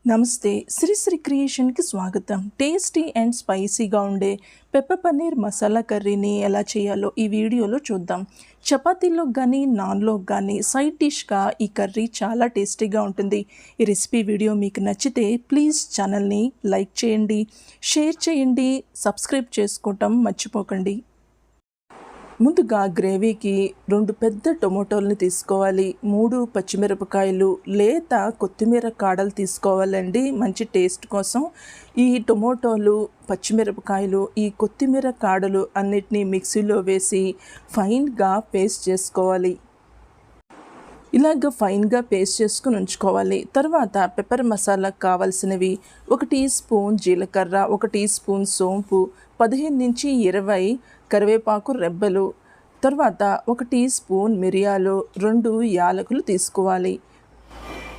నమస్తే. శ్రీశ్రీ క్రియేషన్‌కి స్వాగతం. Tasty and స్పైసీగా ఉండే పెప్పర్ పన్నీర్ మసాలా కర్రీని ఎలా చేయాలో ఈ వీడియోలో చూద్దాం. చపాతీలోకి గానీ, నాన్‌లోకి గానీ సైడ్ డిష్‌గా ఈ కర్రీ చాలా టేస్టీగా ఉంటుంది. ఈ రెసిపీ వీడియో మీకు నచ్చితే ప్లీజ్ ఛానల్‌ని లైక్ చేయండి, షేర్ చేయండి, సబ్స్క్రైబ్ చేసుకోవటం మర్చిపోకండి. ముందుగా గ్రేవీకి 2 పెద్ద టొమాటోల్ని తీసుకోవాలి. 3 పచ్చిమిరపకాయలు, లేత కొత్తిమీర కాడలు తీసుకోవాలండి మంచి టేస్ట్ కోసం. ఈ టొమాటోలు, పచ్చిమిరపకాయలు, ఈ కొత్తిమీర కాడలు అన్నిటినీ మిక్సీలో వేసి ఫైన్గా పేస్ట్ చేసుకోవాలి. ఇలాగ ఫైన్గా పేస్ట్ చేసుకుని ఉంచుకోవాలి. తర్వాత పెప్పర్ మసాలాకు కావాల్సినవి 1 టీ స్పూన్ జీలకర్ర, 1 టీ స్పూన్ సోంపు, 15 నుంచి 20 కరివేపాకు రెబ్బలు, తర్వాత 1 టీ స్పూన్ మిరియాలు, 2 యాలకులు తీసుకోవాలి.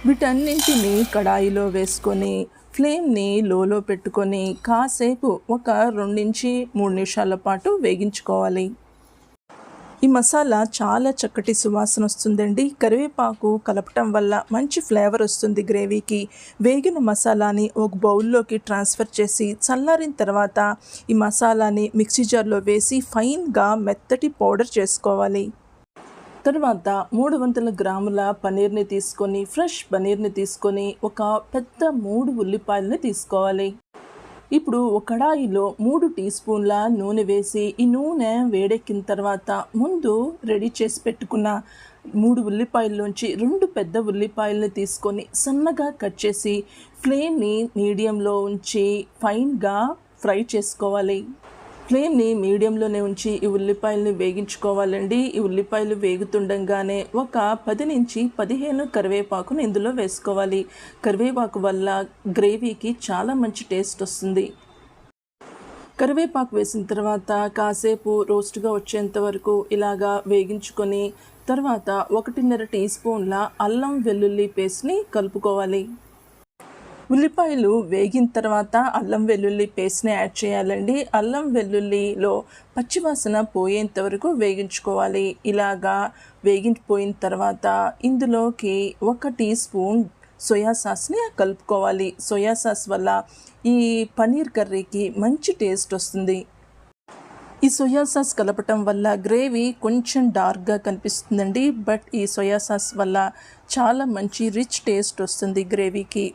వీటన్నింటినీ కడాయిలో వేసుకొని ఫ్లేమ్ని లోలో పెట్టుకొని కాసేపు ఒక 2 నుంచి 3 నిమిషాల పాటు వేగించుకోవాలి. ఈ మసాలా చాలా చక్కటి సువాసన వస్తుందండి. కరివేపాకు కలపటం వల్ల మంచి ఫ్లేవర్ వస్తుంది గ్రేవీకి. వేగిన మసాలాని ఒక బౌల్లోకి ట్రాన్స్ఫర్ చేసి చల్లారిన తర్వాత ఈ మసాలాని మిక్సీ జార్లో వేసి ఫైన్గా మెత్తటి పౌడర్ చేసుకోవాలి. తర్వాత 300 గ్రాముల పన్నీర్ని తీసుకొని, ఫ్రెష్ పన్నీర్ని తీసుకొని ఒక పెద్ద 3 ఉల్లిపాయలని తీసుకోవాలి. ఇప్పుడు ఒక కడాయిలో 3 టీ స్పూన్ల నూనె వేసి ఈ నూనె వేడెక్కిన తర్వాత ముందు రెడీ చేసి పెట్టుకున్న 3 ఉల్లిపాయల్లోంచి 2 పెద్ద ఉల్లిపాయలని తీసుకొని సన్నగా కట్ చేసి ఫ్లేమ్ని మీడియంలో ఉంచి ఫైన్గా ఫ్రై చేసుకోవాలి. ఫ్లేమ్ని మీడియంలోనే ఉంచి ఈ ఉల్లిపాయలని వేగించుకోవాలండి. ఈ ఉల్లిపాయలు వేగుతుండగానే ఒక 10 నుంచి 15 కరివేపాకును ఇందులో వేసుకోవాలి. కరివేపాకు వల్ల గ్రేవీకి చాలా మంచి టేస్ట్ వస్తుంది. కరివేపాకు వేసిన తర్వాత కాసేపు రోస్ట్గా వచ్చేంత వరకు ఇలాగా వేగించుకొని తర్వాత 1.5 టీ స్పూన్ల అల్లం వెల్లుల్లి పేస్ట్ని కలుపుకోవాలి. ఉల్లిపాయలు వేగిన తర్వాత అల్లం వెల్లుల్లి పేస్ట్ని యాడ్ చేయాలండి. అల్లం వెల్లుల్లిలో పచ్చివాసన పోయేంత వరకు వేగించుకోవాలి. ఇలాగా వేగిపోయిన తర్వాత ఇందులోకి 1 టీ స్పూన్ సోయా సాస్ని కలుపుకోవాలి. సోయా సాస్ వల్ల ఈ పన్నీర్ కర్రీకి మంచి టేస్ట్ వస్తుంది. ఈ సోయా సాస్ కలపటం వల్ల గ్రేవీ కొంచెం డార్క్గా కనిపిస్తుందండి. బట్ ఈ సోయా సాస్ వల్ల చాలా మంచి రిచ్ టేస్ట్ వస్తుంది గ్రేవీకి.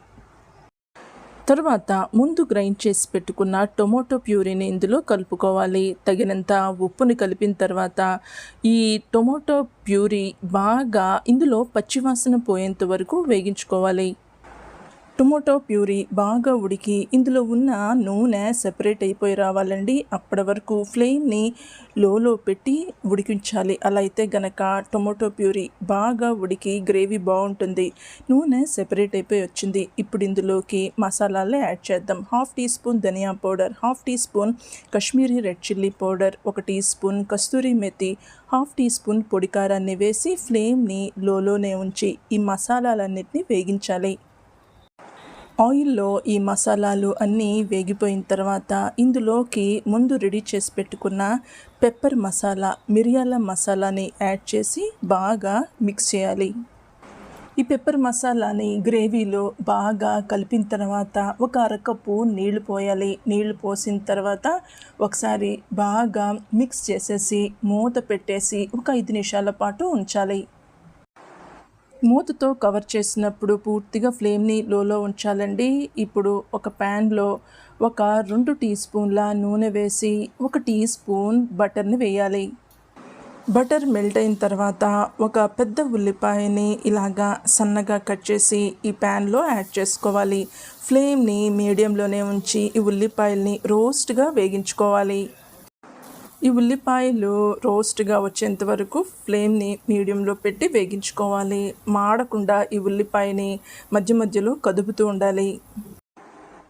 తర్వాత ముందు గ్రైండ్ చేసి పెట్టుకున్న టొమాటో ప్యూరీని ఇందులో కలుపుకోవాలి. తగినంత ఉప్పుని కలిపిన తర్వాత ఈ టొమాటో ప్యూరీ బాగా ఇందులో పచ్చివాసన పోయేంత వరకు వేగించుకోవాలి. టొమాటో ప్యూరీ బాగా ఉడికి ఇందులో ఉన్న నూనె సెపరేట్ అయిపోయి రావాలండి. అప్పటి వరకు ఫ్లేమ్ని లోలో పెట్టి ఉడికించాలి. అలా అయితే గనక టొమాటో ప్యూరీ బాగా ఉడికి గ్రేవీ బాగుంటుంది. నూనె సెపరేట్ అయిపోయి వచ్చింది. ఇప్పుడు ఇందులోకి మసాలాలు యాడ్ చేద్దాం. 1/2 టీ స్పూన్ ధనియా powder, 1/2 teaspoon Kashmiri red chilli powder, 1 teaspoon kasuri methi, 1/2 teaspoon పొడి కారాన్ని వేసి ఫ్లేమ్ని లోలోనే ఉంచి ఈ మసాలాలన్నిటిని వేగించాలి. ఆయిల్లో ఈ మసాలాలు అన్నీ వేగిపోయిన తర్వాత ఇందులోకి ముందు రెడీ చేసి పెట్టుకున్న పెప్పర్ మసాలా, మిరియాల మసాలాని యాడ్ చేసి బాగా మిక్స్ చేయాలి. ఈ పెప్పర్ మసాలాని గ్రేవీలో బాగా కలిపిన తర్వాత ఒక అరకప్పు నీళ్లు పోయాలి. నీళ్లు పోసిన తర్వాత ఒకసారి బాగా మిక్స్ చేసేసి మూత పెట్టేసి ఒక 5 నిమిషాల పాటు ఉంచాలి. మూతతో కవర్ చేసినప్పుడు పూర్తిగా ఫ్లేమ్ని లోలో ఉంచాలండి. ఇప్పుడు ఒక ప్యాన్లో ఒక 2 టీ స్పూన్ల నూనె వేసి 1 టీ స్పూన్ బటర్ని వేయాలి. బటర్ మెల్ట్ అయిన తర్వాత ఒక పెద్ద ఉల్లిపాయని ఇలాగా సన్నగా కట్ చేసి ఈ ప్యాన్లో యాడ్ చేసుకోవాలి. ఫ్లేమ్ని మీడియంలోనే ఉంచి ఈ ఉల్లిపాయల్ని రోస్ట్గా వేగించుకోవాలి. ఈ ఉల్లిపాయలు రోస్ట్గా వచ్చేంత వరకు ఫ్లేమ్ని మీడియంలో పెట్టి వేగించుకోవాలి. మాడకుండా ఈ ఉల్లిపాయని మధ్య మధ్యలో కదుపుతూ ఉండాలి.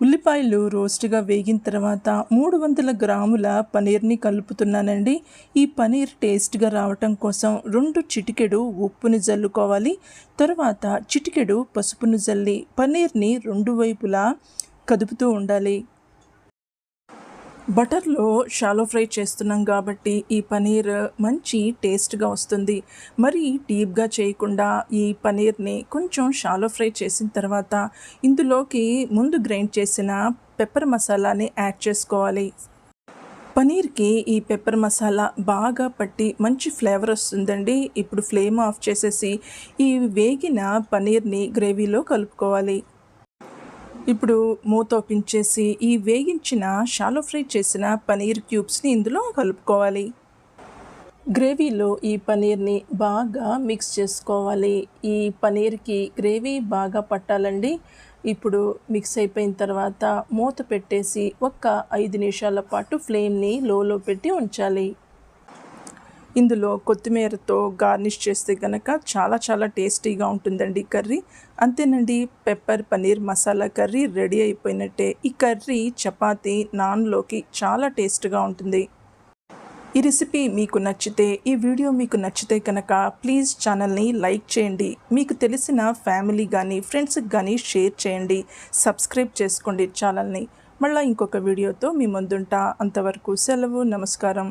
ఉల్లిపాయలు రోస్ట్గా వేగిన తర్వాత 300 గ్రాముల పనీర్ని కలుపుతున్నానండి. ఈ పనీర్ టేస్ట్గా రావటం కోసం 2 చిటికెడు ఉప్పుని జల్లుకోవాలి. తర్వాత చిటికెడు పసుపును జల్లి పనీర్ని 2 వైపులా కదుపుతూ ఉండాలి. బటర్లో షాలో ఫ్రై చేస్తున్నాం కాబట్టి ఈ పనీర్ మంచి టేస్ట్గా వస్తుంది. మరి డీప్గా చేయకుండా ఈ పనీర్ని కొంచెం షాలో ఫ్రై చేసిన తర్వాత ఇందులోకి ముందు గ్రైండ్ చేసిన పెప్పర్ మసాలాని యాడ్ చేసుకోవాలి. పనీర్కి ఈ పెప్పర్ మసాలా బాగా పట్టి మంచి ఫ్లేవర్ వస్తుందండి. ఇప్పుడు ఫ్లేమ్ ఆఫ్ చేసేసి ఈ వేగిన పనీర్ని గ్రేవీలో కలుపుకోవాలి. ఇప్పుడు మూత ఓపెన్ చేసి ఈ వేగించిన షాలో ఫ్రై చేసిన పనీర్ క్యూబ్స్ని ఇందులో కలుపుకోవాలి. గ్రేవీలో ఈ పనీర్ని బాగా మిక్స్ చేసుకోవాలి. ఈ పనీర్కి గ్రేవీ బాగా పట్టాలండి. ఇప్పుడు మిక్స్ అయిపోయిన తర్వాత మూత పెట్టేసి ఒక్క 5 నిమిషాల పాటు ఫ్లేమ్ని లోలో పెట్టి ఉంచాలి. ఇందులో కొత్తిమీరతో గార్నిష్ చేస్తే కనుక చాలా టేస్టీగా ఉంటుందండి కర్రీ. అంతేనండి, pepper paneer masala curry ready అయిపోయినట్టే. ఈ కర్రీ చపాతీ, నాన్లోకి చాలా టేస్ట్గా ఉంటుంది. ఈ రెసిపీ మీకు నచ్చితే, ఈ వీడియో మీకు నచ్చితే కనుక ప్లీజ్ ఛానల్ని లైక్ చేయండి. మీకు తెలిసిన ఫ్యామిలీ కానీ ఫ్రెండ్స్కి కానీ షేర్ చేయండి. సబ్స్క్రైబ్ చేసుకోండి ఛానల్ని. మళ్ళీ ఇంకొక వీడియోతో మీ ముందుంటా. అంతవరకు సెలవు. నమస్కారం.